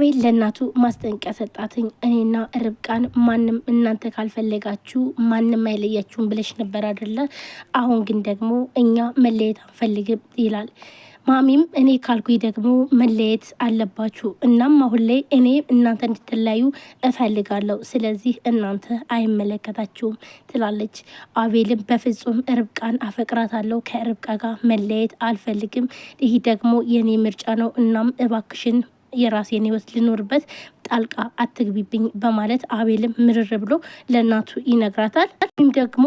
አቤል ለእናቱ ማስጠንቀቂያ ሰጣትኝ። እኔና ርብቃን ማንም እናንተ ካልፈለጋችሁ ማንም አይለያችሁም ብለሽ ነበር አይደለ? አሁን ግን ደግሞ እኛ መለየት አንፈልግም ይላል። ማሚም እኔ ካልኩኝ ደግሞ መለየት አለባችሁ። እናም አሁን ላይ እኔ እናንተ እንድትለያዩ እፈልጋለሁ። ስለዚህ እናንተ አይመለከታችሁም ትላለች። አቤልም በፍጹም ርብቃን አፈቅራታለሁ፣ ከርብቃ ጋር መለየት አልፈልግም። ይህ ደግሞ የኔ ምርጫ ነው። እናም እባክሽን የራሴን ህይወት ልኖርበት ጣልቃ አትግቢብኝ በማለት አቤልም ምርር ብሎ ለእናቱ ይነግራታል። ወይም ደግሞ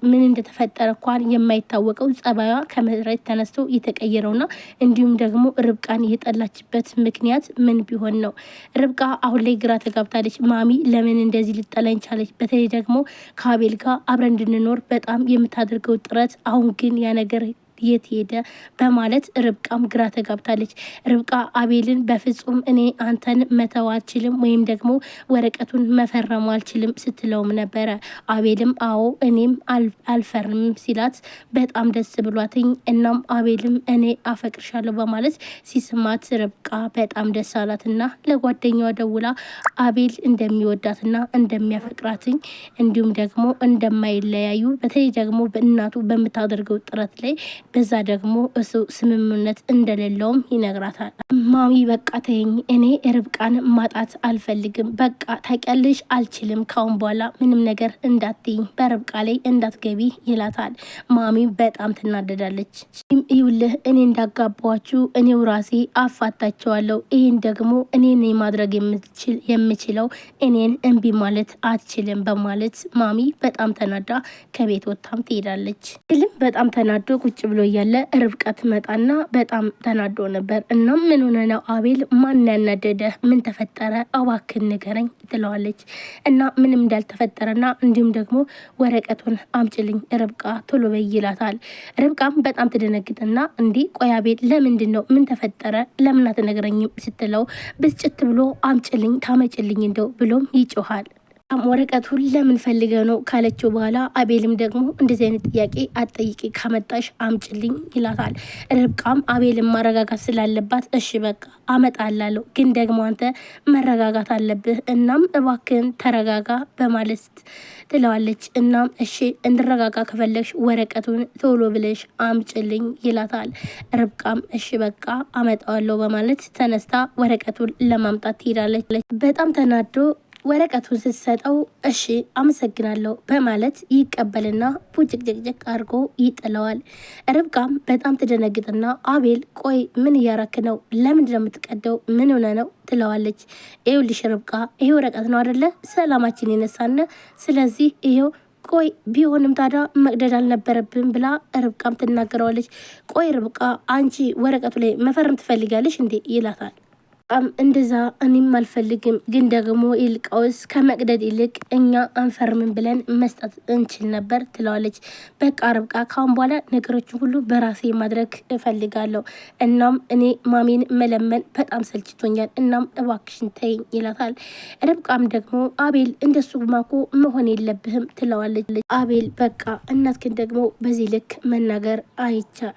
ምን እንደተፈጠረ እንኳን የማይታወቀው ጸባዩዋ ከመሬት ተነስቶ የተቀየረውና እንዲሁም ደግሞ ርብቃን የጠላችበት ምክንያት ምን ቢሆን ነው? ርብቃ አሁን ላይ ግራ ተጋብታለች። ማሚ ለምን እንደዚህ ልጠላኝ ቻለች? በተለይ ደግሞ ከአቤል ጋር አብረን እንድንኖር በጣም የምታደርገው ጥረት አሁን ግን ያ ነገር የት ሄደ በማለት ርብቃም ግራ ተጋብታለች። ርብቃ አቤልን በፍጹም እኔ አንተን መተው አልችልም ወይም ደግሞ ወረቀቱን መፈረም አልችልም ስትለውም ነበረ። አቤልም አዎ እኔም አልፈርምም ሲላት በጣም ደስ ብሏትኝ። እናም አቤልም እኔ አፈቅርሻለሁ በማለት ሲስማት ርብቃ በጣም ደስ አላትና ለጓደኛዋ ደውላ አቤል እንደሚወዳትና እንደሚያፈቅራትኝ እንዲሁም ደግሞ እንደማይለያዩ በተለይ ደግሞ በእናቱ በምታደርገው ጥረት ላይ በዛ ደግሞ እሱ ስምምነት እንደሌለውም ይነግራታል። ማሚ በቃ ተይኝ፣ እኔ ርብቃን ማጣት አልፈልግም። በቃ ታውቂያለሽ፣ አልችልም። ካሁን በኋላ ምንም ነገር እንዳትይኝ፣ በርብቃ ላይ እንዳትገቢ ይላታል። ማሚ በጣም ትናደዳለች። ይውልህ እኔ እንዳጋባኋችሁ እኔው ራሴ አፋታቸዋለሁ። ይህን ደግሞ እኔ ነኝ ማድረግ የምችለው፣ እኔን እምቢ ማለት አትችልም በማለት ማሚ በጣም ተናዳ ከቤት ወጥታም ትሄዳለች። ልም በጣም ተናዶ ቁጭ ብሎ እያለ ርብቃ ትመጣና በጣም ተናዶ ነበር። እናም ምን ሆነ ነው አቤል? ማን ያናደደ? ምን ተፈጠረ? እባክህን ንገረኝ ትለዋለች። እና ምንም እንዳልተፈጠረና እንዲሁም ደግሞ ወረቀቱን አምጭልኝ ርብቃ ቶሎ በይ ይላታል። ርብቃም በጣም ትደነግጥና እንዲህ ቆይ አቤል ለምንድን ነው? ምን ተፈጠረ? ለምን አትነግረኝም? ስትለው ብስጭት ብሎ አምጭልኝ ታመጭልኝ እንደው ብሎም ይጮሃል። ወረቀቱን ለምን ፈልገ ነው ካለችው በኋላ አቤልም ደግሞ እንደዚህ አይነት ጥያቄ አትጠይቂ፣ ካመጣሽ አምጭልኝ ይላታል። ርብቃም አቤልም ማረጋጋት ስላለባት እሺ በቃ አመጣላለሁ፣ ግን ደግሞ አንተ መረጋጋት አለብህ፣ እናም እባክህን ተረጋጋ በማለት ትለዋለች። እናም እሺ እንድረጋጋ ከፈለግሽ ወረቀቱን ቶሎ ብለሽ አምጭልኝ ይላታል። ርብቃም እሺ በቃ አመጣዋለሁ በማለት ተነስታ ወረቀቱን ለማምጣት ትሄዳለች። በጣም ተናዶ ወረቀቱን ስትሰጠው እሺ አመሰግናለሁ በማለት ይቀበልና ቡጭቅጭቅጭቅ አድርጎ ይጥለዋል። ርብቃም በጣም ትደነግጥና አቤል ቆይ ምን እያረክ ነው? ለምንድን ነው የምትቀደው? ምን ሆነ ነው ትለዋለች። ይኸውልሽ ርብቃ ይሄ ወረቀት ነው አይደለ ሰላማችን የነሳነ፣ ስለዚህ ይሄው ቆይ ቢሆንም ታዲያ መቅደድ አልነበረብን ብላ ርብቃም ትናገረዋለች። ቆይ ርብቃ አንቺ ወረቀቱ ላይ መፈረም ትፈልጋለሽ እንዴ ይላታል። እንደዛ እኔም አልፈልግም፣ ግን ደግሞ ይልቃውስ ከመቅደድ ይልቅ እኛ አንፈርምን ብለን መስጠት እንችል ነበር ትለዋለች። በቃ ርብቃ ካሁን በኋላ ነገሮችን ሁሉ በራሴ ማድረግ እፈልጋለሁ። እናም እኔ ማሚን መለመን በጣም ሰልችቶኛል። እናም እባክሽን ተይኝ ይላታል። ርብቃም ደግሞ አቤል እንደሱ ማኮ መሆን የለብህም ትለዋለች። አቤል በቃ እናትክን ደግሞ በዚህ ልክ መናገር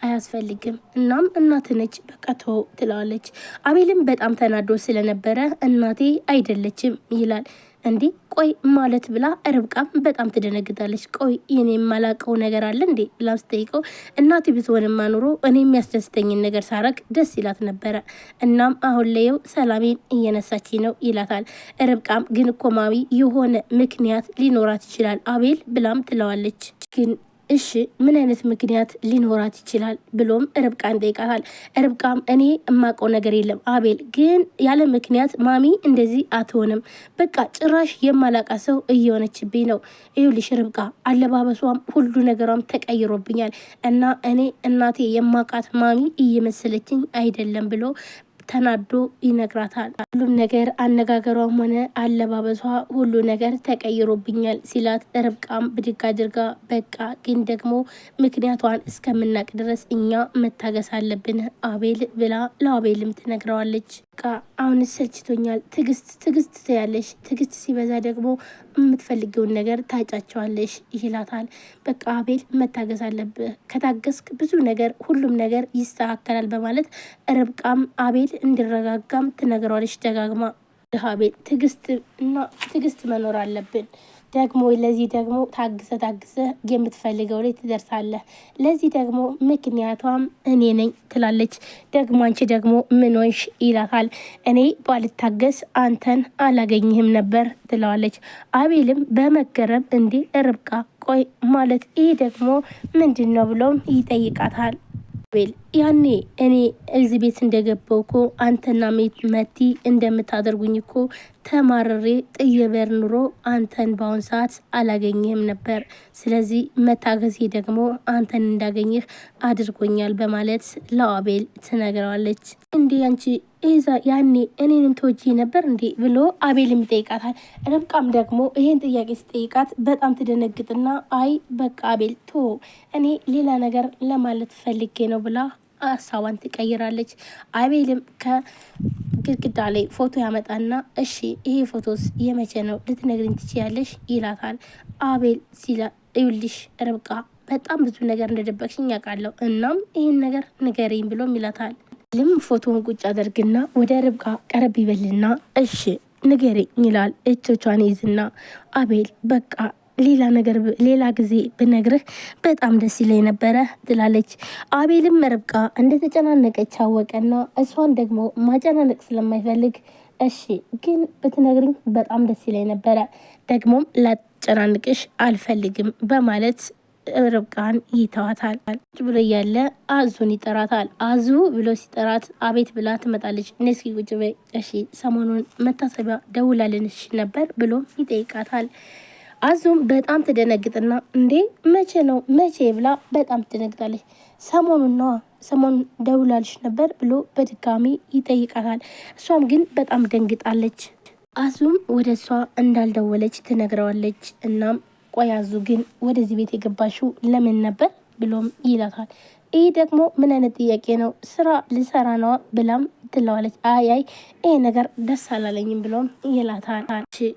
አያስፈልግም። እናም እናት ነች በቃ ተው ትለዋለች። አቤልም በጣም ተናዶ ስለነበረ እናቴ አይደለችም ይላል። እንዲህ ቆይ ማለት ብላ ርብቃም በጣም ትደነግጣለች። ቆይ የኔ የማላቀው ነገር አለ እንዴ ብላ ስጠይቀው እናቴ ብትሆንማ ኑሮ እኔ የሚያስደስተኝን ነገር ሳረግ ደስ ይላት ነበረ። እናም አሁን ላይው ሰላሜን እየነሳች ነው ይላታል። ርብቃም ግን እኮ ማሚ የሆነ ምክንያት ሊኖራት ይችላል አቤል ብላም ትለዋለች። ግን እሺ ምን አይነት ምክንያት ሊኖራት ይችላል ብሎም ርብቃን ጠይቃታል። ርብቃም እኔ እማቀው ነገር የለም አቤል፣ ግን ያለ ምክንያት ማሚ እንደዚህ አትሆንም። በቃ ጭራሽ የማላቃ ሰው እየሆነችብኝ ነው። ይኸውልሽ ርብቃ አለባበሷም ሁሉ ነገሯም ተቀይሮብኛል እና እኔ እናቴ የማቃት ማሚ እየመሰለችኝ አይደለም ብሎ ተናዶ ይነግራታል። ሁሉም ነገር አነጋገሯም ሆነ አለባበሷ ሁሉ ነገር ተቀይሮብኛል ሲላት ርብቃም ብድግ አድርጋ በቃ ግን ደግሞ ምክንያቷን እስከምናቅ ድረስ እኛ መታገስ አለብን አቤል ብላ ለአቤልም ትነግረዋለች። አሁን ሰልችቶኛል። ትግስት ትያለሽ፣ ትግስት ሲበዛ ደግሞ የምትፈልገውን ነገር ታጫቸዋለሽ ይላታል። በቃ አቤል መታገስ አለብህ፣ ከታገስክ ብዙ ነገር ሁሉም ነገር ይስተካከላል በማለት ርብቃም አቤል እንዲረጋጋም ትነግረዋለች ደጋግማ። አቤል ትግስት መኖር አለብን ደግሞ ለዚህ ደግሞ ታግሰ የምትፈልገው ላይ ትደርሳለህ። ለዚህ ደግሞ ምክንያቷም እኔ ነኝ ትላለች። ደግሞ አንቺ ደግሞ ምን ሆንሽ ይላታል። እኔ ባልታገስ አንተን አላገኝህም ነበር ትለዋለች። አቤልም በመገረም እንዴ ርብቃ ቆይ ማለት ይህ ደግሞ ምንድን ነው ብሎም ይጠይቃታል። አቤል ያኔ እኔ እዚህ ቤት እንደገባው እኮ አንተና መቲ እንደምታደርጉኝ እኮ ተማርሬ ጥየበር ኑሮ አንተን በአሁን ሰዓት አላገኘህም ነበር። ስለዚህ መታገዜ ደግሞ አንተን እንዳገኘህ አድርጎኛል በማለት ለአቤል ትነግረዋለች። እንዲህ አንቺ ያኔ እኔንም ተወጂ ነበር እንዴ ብሎ አቤልም ይጠይቃታል። ርብቃም ደግሞ ይሄን ጥያቄ ስጠይቃት በጣም ትደነግጥና አይ በቃ አቤል ቶ እኔ ሌላ ነገር ለማለት ፈልጌ ነው ብላ ሀሳቧን ትቀይራለች። አቤልም ከግድግዳ ላይ ፎቶ ያመጣና እሺ ይሄ ፎቶስ የመቼ ነው ልትነግሪኝ ትችያለሽ ይላታል። አቤል ሲላ ይውልሽ ርብቃ በጣም ብዙ ነገር እንደደበቅሽኝ ያውቃለሁ፣ እናም ይህን ነገር ንገሪኝ ብሎም ይላታል። ልም ፎቶውን ቁጭ አደርግና ወደ ርብቃ ቀረብ ይበልና እሺ ንገሪኝ ይላል። እጆቿን ይዝና አቤል በቃ ሌላ ጊዜ ብነግርህ በጣም ደስ ይለኝ ነበረ ትላለች። አቤልም ርብቃ እንደተጨናነቀች አወቀና እሷን ደግሞ ማጨናነቅ ስለማይፈልግ እሺ ግን ብትነግሪኝ በጣም ደስ ይለኝ ነበረ፣ ደግሞም ላጨናንቅሽ አልፈልግም በማለት ርብቃን ይተዋታል። ብሎ እያለ አዙን ይጠራታል። አዙ ብሎ ሲጠራት አቤት ብላ ትመጣለች። ነስኪ ቁጭ በይ እሺ፣ ሰሞኑን መታሰቢያ ደውላልንሽ ነበር ብሎም ይጠይቃታል። አዙም በጣም ትደነግጥና እንዴ መቼ ብላ በጣም ትደነግጣለች። ሰሞኑን ደውላልሽ ነበር ብሎ በድጋሚ ይጠይቃታል። እሷም ግን በጣም ደንግጣለች። አዙም ወደ እሷ እንዳልደወለች ትነግረዋለች። እናም ቆይ አዙ ግን ወደዚህ ቤት የገባሽው ለምን ነበር ብሎም ይላታል። ይህ ደግሞ ምን አይነት ጥያቄ ነው? ስራ ልሰራ ነዋ ብላም ትለዋለች። አይ ይሄ ነገር ደስ አላለኝም ብሎም ይላታል።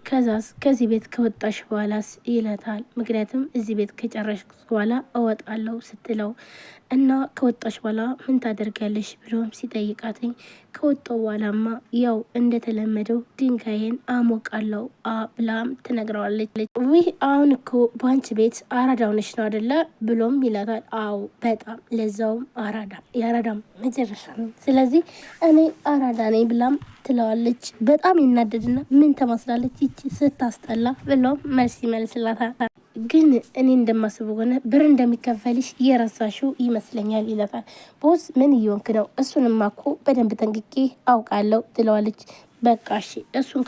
ከዛስ ከዚህ ቤት ከወጣሽ በኋላስ ይላታል። ምክንያቱም እዚህ ቤት ከጨረሽ በኋላ እወጣለሁ ስትለው እና ከወጣሽ በኋላ ምን ታደርጊያለሽ ብሎም ሲጠይቃትኝ ከወጣው በኋላማ ያው እንደተለመደው ድንጋይን አሞቃለሁ ብላም ትነግረዋለች። ውይ አሁን እኮ በአንቺ ቤት አራዳ ሆነሽ ነው አደለ ብሎም ይላታል። አዎ በጣም ለዛውም የአራዳም መጨረሻ ነው። ስለዚህ እኔ አራዳ ነኝ ብላም ትለዋለች። በጣም ይናደድና ምን ተመስላለች ይቺ ስታስጠላ ብሎም መልስ ይመልስላታል። ግን እኔ እንደማስበው ሆነ ብር እንደሚከፈልሽ እየረሳሽው ይመስለኛል ይላታል። ቦስ ምን እየወንክ ነው? እሱንማ እኮ በደንብ ጠንቅቄ አውቃለሁ ትለዋለች። በቃ እሺ እሱን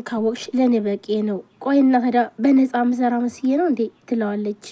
ካወቅሽ ለእኔ በቂ ነው። ቆይና ታዲያ በነፃ ምሰራ መስዬ ነው እንዴ ትለዋለች።